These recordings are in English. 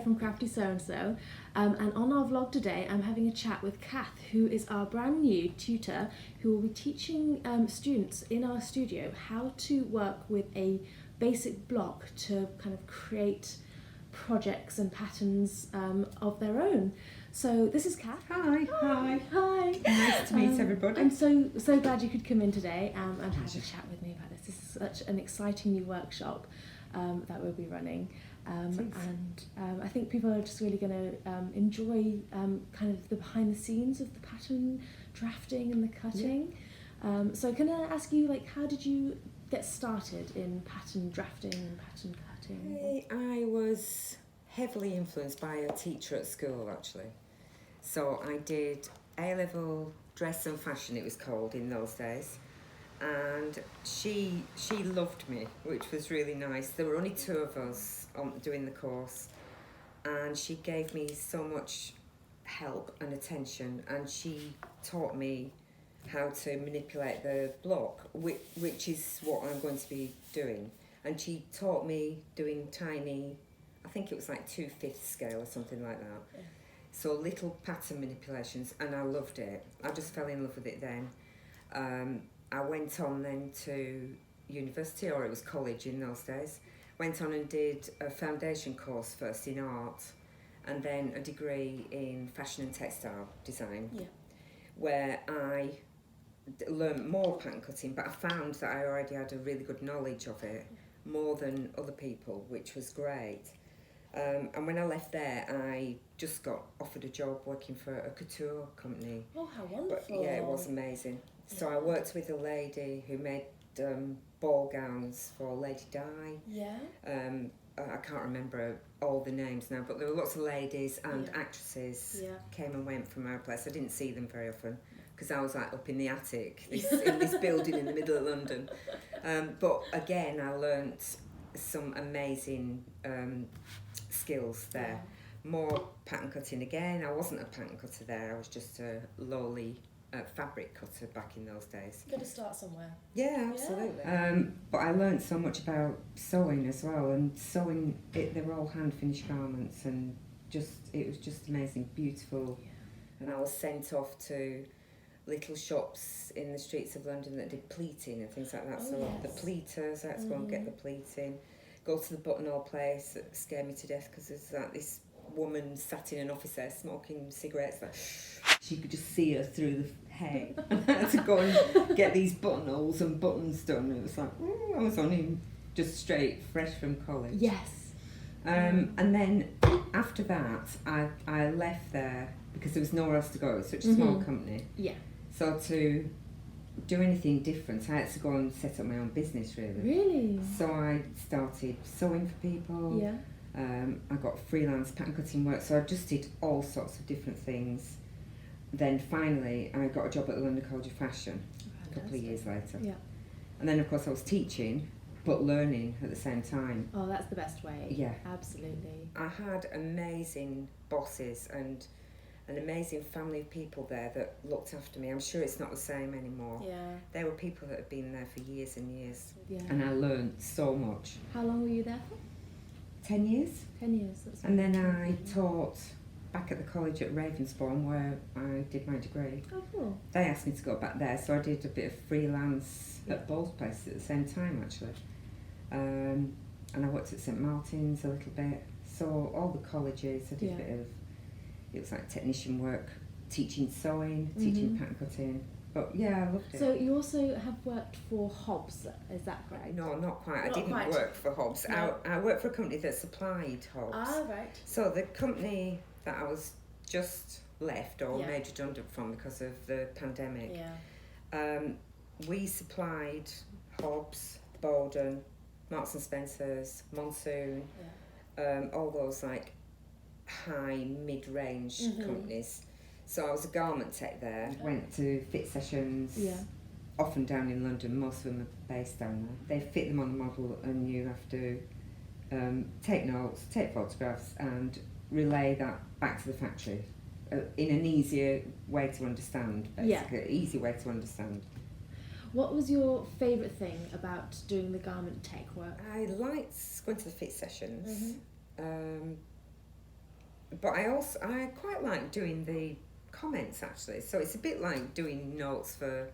from Crafty Sew&So, and on our vlog today I'm having a chat with Cath, who is our brand new tutor who will be teaching students in our studio how to work with a basic block to kind of create projects and patterns of their own. So this is Cath. Hi. Hi. Nice to meet everybody. I'm so glad you could come in today and have a chat with me about this. This is such an exciting new workshop that we'll be running. I think people are just really going to enjoy kind of the behind the scenes of the pattern drafting and the cutting. Yeah. So can I ask you, like, how did you get started in pattern drafting and pattern cutting? I was heavily influenced by a teacher at school, actually. So I did A-level dress and fashion, it was called in those days. And she loved me, which was really nice. There were only two of us doing the course, and she gave me so much help and attention, and she taught me how to manipulate the block, which is what I'm going to be doing. And she taught me doing tiny, I think it was like 2/5 scale or something like that. Yeah. So little pattern manipulations, and I loved it. I just fell in love with it then. I went on then to university, or it was college in those days. Went on and did a foundation course first in art, and then a degree in fashion and textile design, where I learned more pattern cutting, but I found that I already had a really good knowledge of it, more than other people, which was great. And when I left there, I just got offered a job working for a couture company. Oh, how wonderful. But, yeah, it was amazing. So I worked with a lady who made ball gowns for Lady Di. Yeah. I can't remember all the names now, but there were lots of ladies and actresses came and went from our place. I didn't see them very often because I was like up in the attic in this building in the middle of London. But again, I learnt some amazing skills there. More pattern cutting again. I wasn't a pattern cutter there, I was just a lowly fabric cutter back in those days. You've got to start somewhere. Yeah, absolutely. But I learnt so much about sewing as well, and sewing, they were all hand finished garments, and it was just amazing, beautiful. And I was sent off to little shops in the streets of London that did pleating and things like that. The pleaters, I had to go and get the pleating. Go to the buttonhole place that scared me to death because there's like this woman sat in an office there smoking cigarettes. Like, she could just see her through the hay. And I had to go and get these buttonholes and buttons done. It was like, I was only just straight, fresh from college. Yes. And then after that, I left there because there was nowhere else to go. It was such a small company. Yeah. So to do anything different, I had to go and set up my own business, really. Really? So I started sewing for people. Yeah. I got freelance pattern cutting work, so I just did all sorts of different things. Then finally, I got a job at the London College of Fashion a couple of years later. Yeah. And then, of course, I was teaching, but learning at the same time. Oh, that's the best way. Yeah. Absolutely. I had amazing bosses and an amazing family of people there that looked after me. I'm sure it's not the same anymore. Yeah. There were people that had been there for years and years. Yeah. And I learned so much. How long were you there for? 10 years. 10 years. That's and then I taught back at the college at Ravensbourne where I did my degree. Oh, cool. They asked me to go back there, so I did a bit of freelance at both places at the same time, actually. And I worked at St Martin's a little bit. So all the colleges, I did a bit of, it was like technician work, teaching sewing, teaching pattern cutting. But yeah, I loved it. So you also have worked for Hobbs, is that correct? No, not quite. I didn't work for Hobbs. No. I worked for a company that supplied Hobbs. Ah, right. So the company that I was just left or made redundant from because of the pandemic, we supplied Hobbs, Bowden, Marks and Spencer's, Monsoon, all those like high mid-range companies. So I was a garment tech there. Went to fit sessions, often down in London. Most of them are based down there. They fit them on the model, and you have to take notes, take photographs, and relay that back to the factory in an easier way to understand. Basically, easy way to understand. What was your favourite thing about doing the garment tech work? I liked going to the fit sessions. but I quite like doing the comments actually. So it's a bit like doing notes for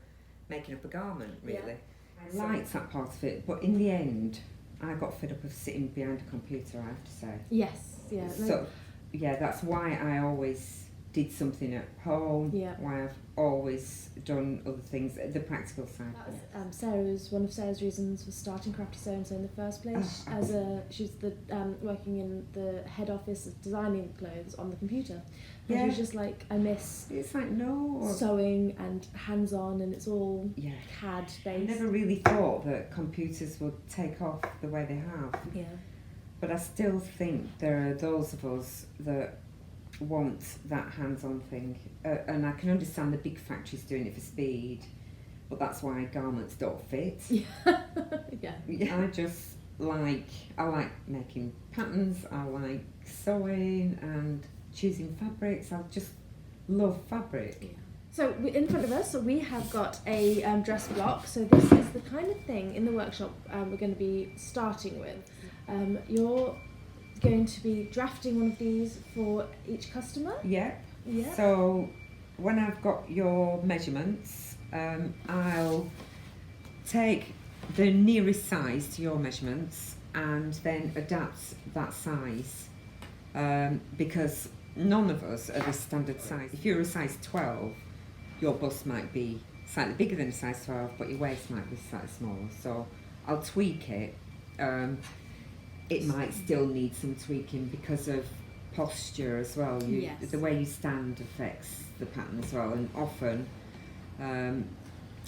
making up a garment, really. I liked that part of it, but in the end, I got fed up of sitting behind a computer, I have to say. Yes, yeah. So, yeah, that's why I always did something at home, Yeah. why I've always done other things, the practical side. That was one of Sarah's reasons for starting Crafty Sew&So in the first place. She's the working in the head office designing clothes on the computer. And she was just like, I miss It's like, sewing and hands-on, and it's all Yeah. CAD I based. never really thought that computers would take off the way they have. Yeah. But I still think there are those of us that want that hands-on thing. And I can understand the big factories doing it for speed, but that's why garments don't fit. Yeah. I like making patterns, I like sewing and choosing fabrics. I just love fabric. Yeah. So in front of us, we have got a dress block. So this is the kind of thing in the workshop we're going to be starting with. You're going to be drafting one of these for each customer? Yep. Yeah. So when I've got your measurements, I'll take the nearest size to your measurements and then adapt that size, because none of us are the standard size. If you're a size 12, your bust might be slightly bigger than a size 12, but your waist might be slightly smaller. So I'll tweak it. It might still need some tweaking because of posture as well. The way you stand affects the pattern as well, and often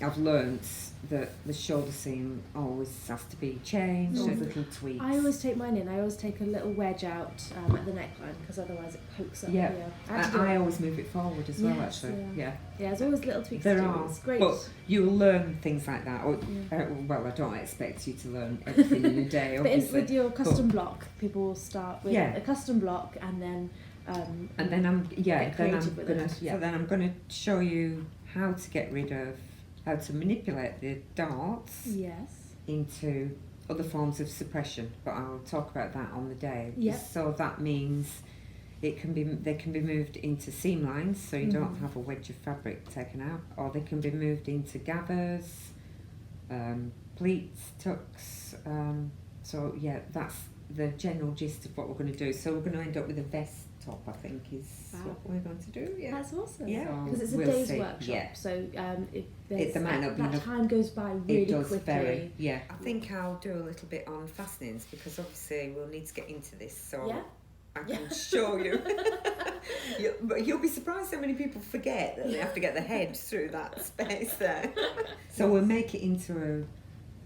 I've learnt that the shoulder seam always has to be changed. There's little tweaks. I always take mine in. I always take a little wedge out at the neckline because otherwise it pokes up here. I always move it forward as well, Yes, actually. Yeah. There's always little tweaks There to do. are, It's great. but you'll learn things like that. Or, well, I don't expect you to learn everything in a day, but obviously. with your custom block, people will start with a custom block and then then I'm creative gonna show you how to get rid of, how to manipulate the darts into other forms of suppression. But I'll talk about that on the day. Yeah. So that means they can be moved into seam lines, so you don't have a wedge of fabric taken out, or they can be moved into gathers, pleats, tucks. So yeah, that's the general gist of what we're going to do. So we're going to end up with a vest top, I think, is what we're going to do. Yeah, that's awesome. Yeah, because it's a we'll day's see. workshop. Yeah. So there might not be enough. time goes by really It does quickly. vary. Yeah, I think I'll do a little bit on fastenings because obviously we'll need to get into this. So I can show you. But you'll be surprised how many people forget that they have to get their head through that space there. So we'll make it into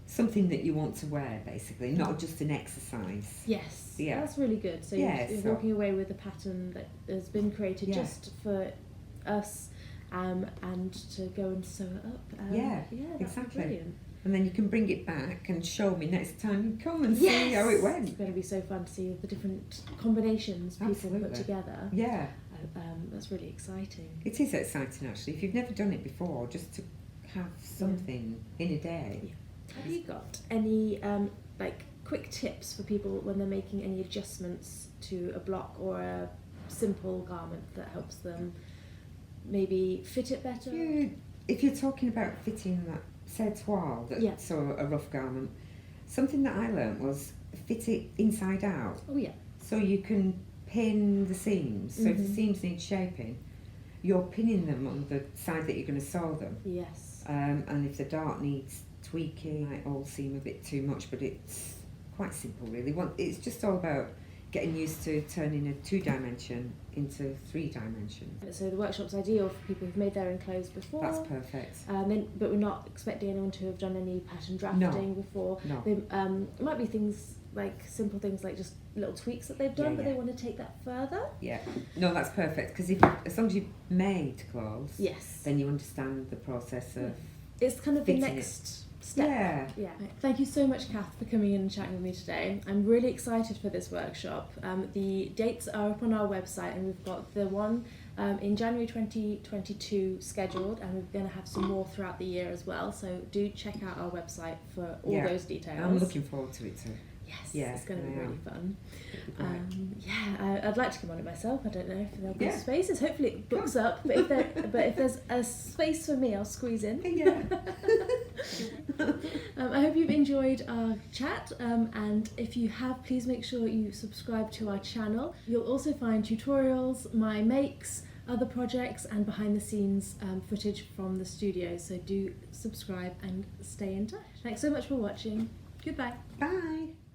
something that you want to wear, basically, not just an exercise. Yes, Yeah. that's really good. So you're walking away with a pattern that has been created just for us and to go and sew it up. That's exactly. Brilliant. And then you can bring it back and show me next time you come and see how it went. It's going to be so fun to see the different combinations people put together. Yeah. That's really exciting. It is exciting, actually. If you've never done it before, just to have something in a day. Yeah. Have you got any quick tips for people when they're making any adjustments to a block or a simple garment that helps them maybe fit it better? If you're talking about fitting that sertoir, so a rough garment, something that I learnt was fit it inside out. Oh yeah. So you can pin the seams. So if the seams need shaping, you're pinning them on the side that you're going to sew them. Yes. And if the dart needs tweaking, it might all seem a bit too much, but it's quite simple really. It's just all about getting used to turning a 2-dimension into 3-dimension. So the workshop's ideal for people who've made their own clothes before. That's perfect. But we're not expecting anyone to have done any pattern drafting before. No. It might be things like simple things like just little tweaks that they've done, but they want to take that further. Yeah. No, that's perfect because as long as you've made clothes, then you understand the process of. It's kind of the next step. Yeah. Thank you so much, Cath, for coming in and chatting with me today. I'm really excited for this workshop. The dates are up on our website, and we've got the one in January 2022 scheduled, and we're going to have some more throughout the year as well. So do check out our website for all those details. I'm looking forward to it too. Yes, Yeah, it's going to be I really am. fun. Great. I'd like to come on it myself. I don't know if there'll be Yeah. spaces. Hopefully it books up, but if there's a space for me, I'll squeeze in. Yeah. I hope you've enjoyed our chat, and if you have, please make sure you subscribe to our channel. You'll also find tutorials, my makes, other projects, and behind the scenes footage from the studio, so do subscribe and stay in touch. Thanks so much for watching. Goodbye. Bye.